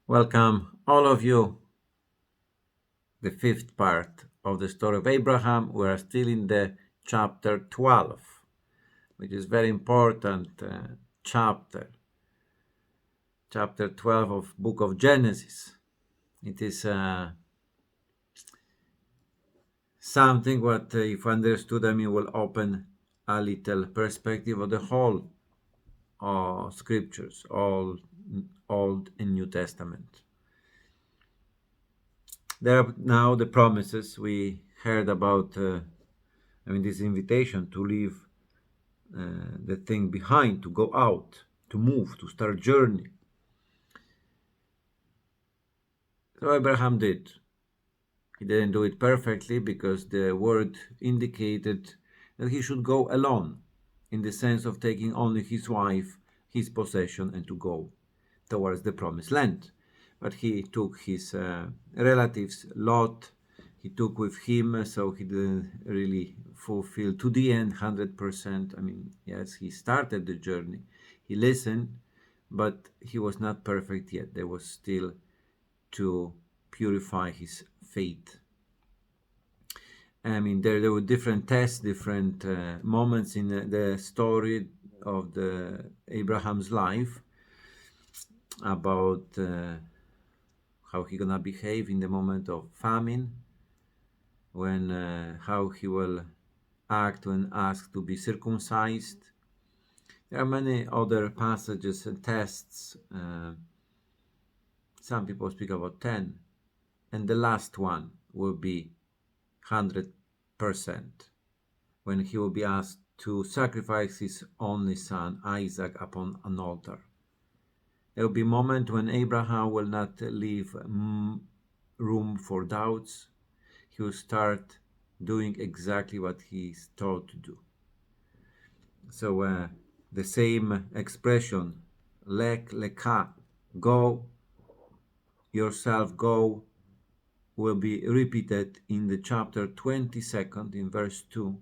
Welcome, all of you. The fifth part of the story of Abraham. We are still in the chapter 12, which is very important chapter. Chapter 12 of book of Genesis. It is something what, if understood, will open a little perspective of the whole scriptures, all Old and New Testament. There are now the promises we heard about. This invitation to leave the thing behind, to go out, to move, to start journey. So Abraham did. He didn't do it perfectly because the word indicated that he should go alone, in the sense of taking only his wife, his possession, and to go towards the promised land. But he took his relatives, Lot, he took with him, so he didn't really fulfill to the end 100%. Yes, he started the journey, he listened, but he was not perfect yet. There was still to purify his faith. There were different tests, different moments in the story of the Abraham's life about how he gonna behave in the moment of famine, when how he will act when asked to be circumcised. There are many other passages and tests. Some people speak about 10, and the last one will be 100%, when he will be asked to sacrifice his only son Isaac upon an altar. There will be a moment when Abraham will not leave room for doubts. He will start doing exactly what he is told to do. So the same expression, lek leka, go yourself, go, will be repeated in the chapter 22nd in verse 2,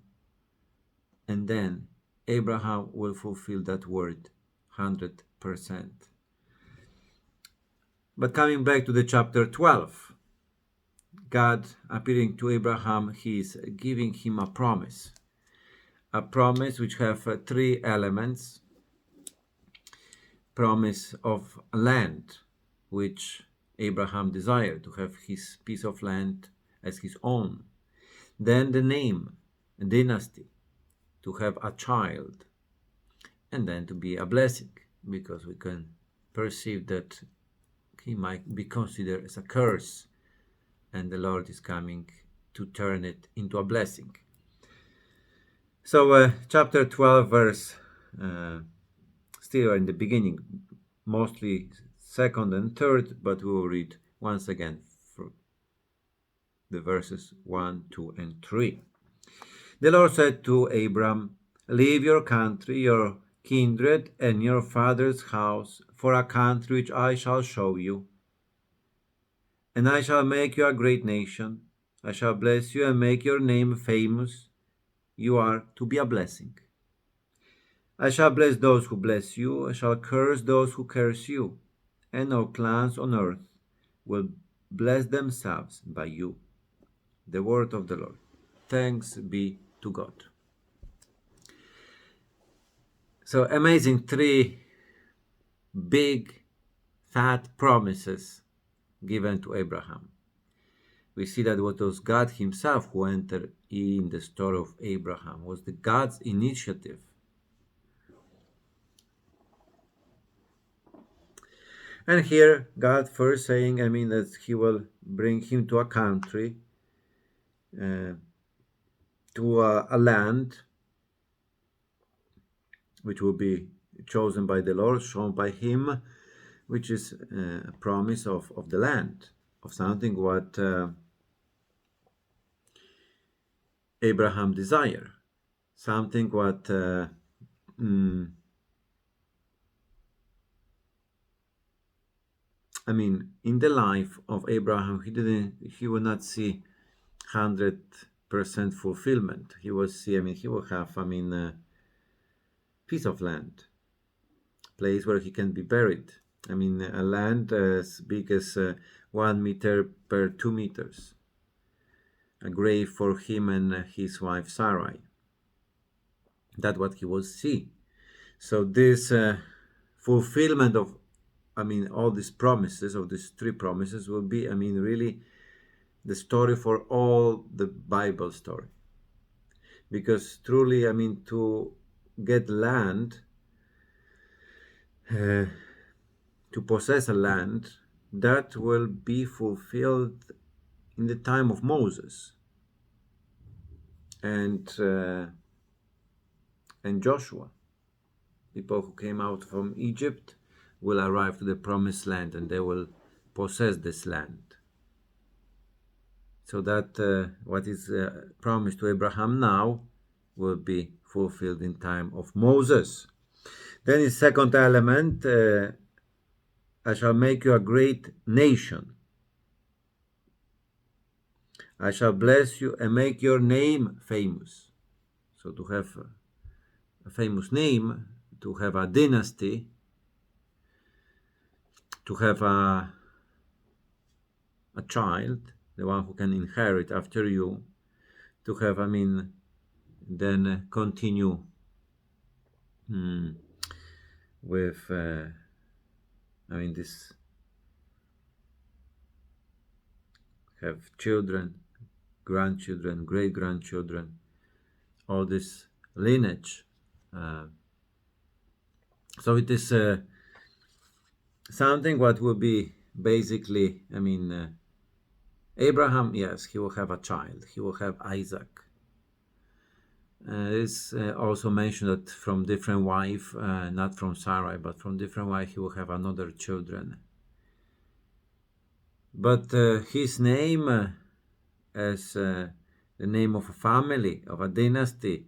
and then Abraham will fulfill that word 100%. But coming back to the chapter 12, God appearing to Abraham, he is giving him a promise which have three elements. Promise of land, which Abraham desired, to have his piece of land as his own. Then the name, dynasty, to have a child, and then to be a blessing, because we can perceive that he might be considered as a curse, and the Lord is coming to turn it into a blessing. So chapter 12 verse still in the beginning, mostly second and third, but we will read once again for the verses 1, 2, and 3. The Lord said to Abram, leave your country, your kindred, and your father's house for a country which I shall show you. And I shall make you a great nation. I shall bless you and make your name famous. You are to be a blessing. I shall bless those who bless you. I shall curse those who curse you. And all clans on earth will bless themselves by you. The word of the Lord. Thanks be to God. So amazing, three big, fat promises given to Abraham. We see that what was God himself who entered in the story of Abraham, was the God's initiative. And here God first saying, that he will bring him to a country, to a land which will be chosen by the Lord, shown by him, which is a promise of the land, of something what Abraham desired, something what in the life of Abraham, he will not see 100% fulfillment. He will see, he will have, a piece of land, place where he can be buried. I mean, a land as big as 1 meter per 2 meters. A grave for him and his wife Sarai. That's what he will see. So this fulfillment of, I mean, all these promises, of these three promises, will be, I mean, really the story for all the Bible story. Because truly, I mean, to get land, to possess a land, that will be fulfilled in the time of Moses and Joshua. People who came out from Egypt will arrive to the promised land and they will possess this land. So that what is promised to Abraham now will be fulfilled in time of Moses. Then his second element, I shall make you a great nation. I shall bless you and make your name famous. So to have a famous name, to have a dynasty, to have a child, the one who can inherit after you, to have, I mean, then continue with, I mean, this, have children, grandchildren, great-grandchildren, all this lineage. So it is something what will be basically, I mean, Abraham, yes, he will have a child. He will have Isaac. It's also mentioned that from different wife, not from Sarai, but from different wife, he will have another children. But his name, as the name of a family, of a dynasty,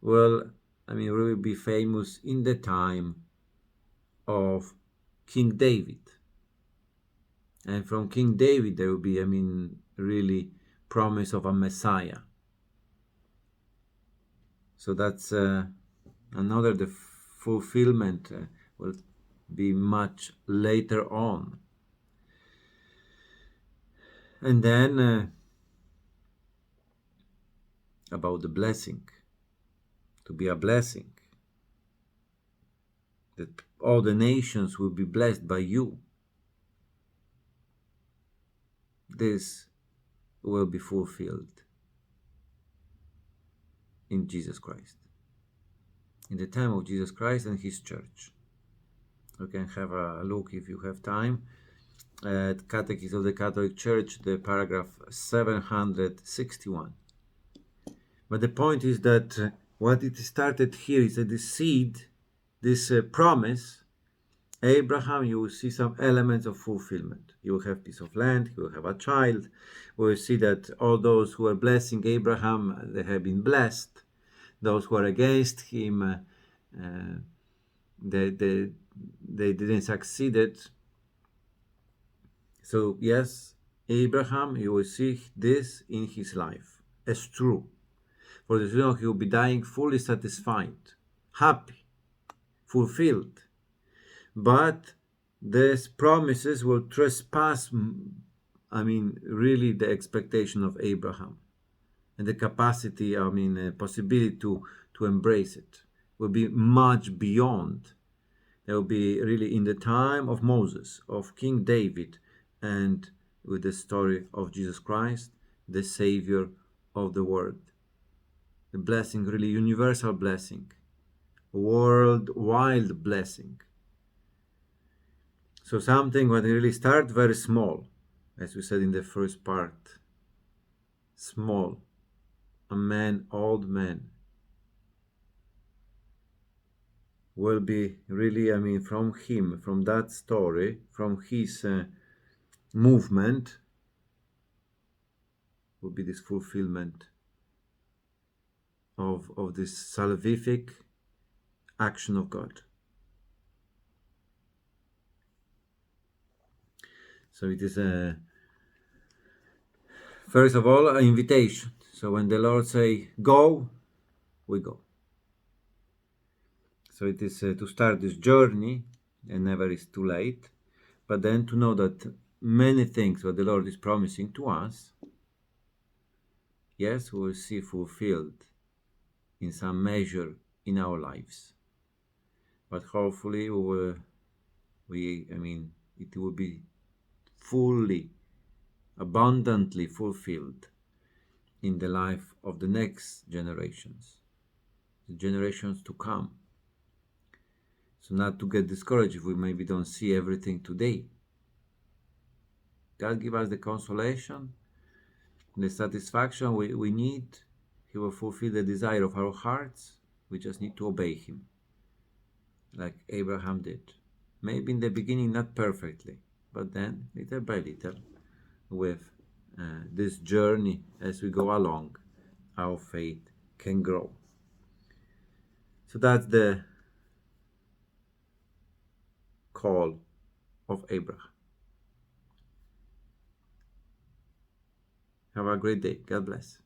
will, I mean, really be famous in the time of King David. And from King David, there will be, I mean, really promise of a Messiah. So that's another, the fulfillment will be much later on. And then about the blessing, to be a blessing, that all the nations will be blessed by you. This will be fulfilled in Jesus Christ, in the time of Jesus Christ and his church. You can have a look if you have time at Catechism of the Catholic Church, the paragraph 761. But the point is that what it started here is that the seed, this promise, Abraham, you will see some elements of fulfillment. You will have piece of land, you will have a child. We will see that all those who are blessing Abraham, they have been blessed. Those who are against him, they didn't succeed. So yes, Abraham, you will see this in his life as true. For this reason, he will be dying fully satisfied, happy, fulfilled. But these promises will trespass, I mean, really the expectation of Abraham. And the capacity, I mean, possibility to embrace it will be much beyond. There will be really in the time of Moses, of King David, and with the story of Jesus Christ, the Savior of the world. The blessing, really universal blessing, worldwide blessing. So something when really start very small, as we said in the first part, small, a man, old man, will be really, I mean, from him, from that story, from his movement, will be this fulfillment of this salvific action of God. So it is first of all an invitation. So when the Lord say go, we go. So it is to start this journey, and never is too late. But then to know that many things what the Lord is promising to us, yes, we will see fulfilled in some measure in our lives. But hopefully it will be fully, abundantly fulfilled in the life of the next generations, the generations to come. So not to get discouraged if we maybe don't see everything today. God give us the consolation, the satisfaction we need. He will fulfill the desire of our hearts. We just need to obey Him, like Abraham did. Maybe in the beginning not perfectly, but then little by little, with this journey as we go along, our faith can grow. So that's the call of Abraham. Have a great day. God bless.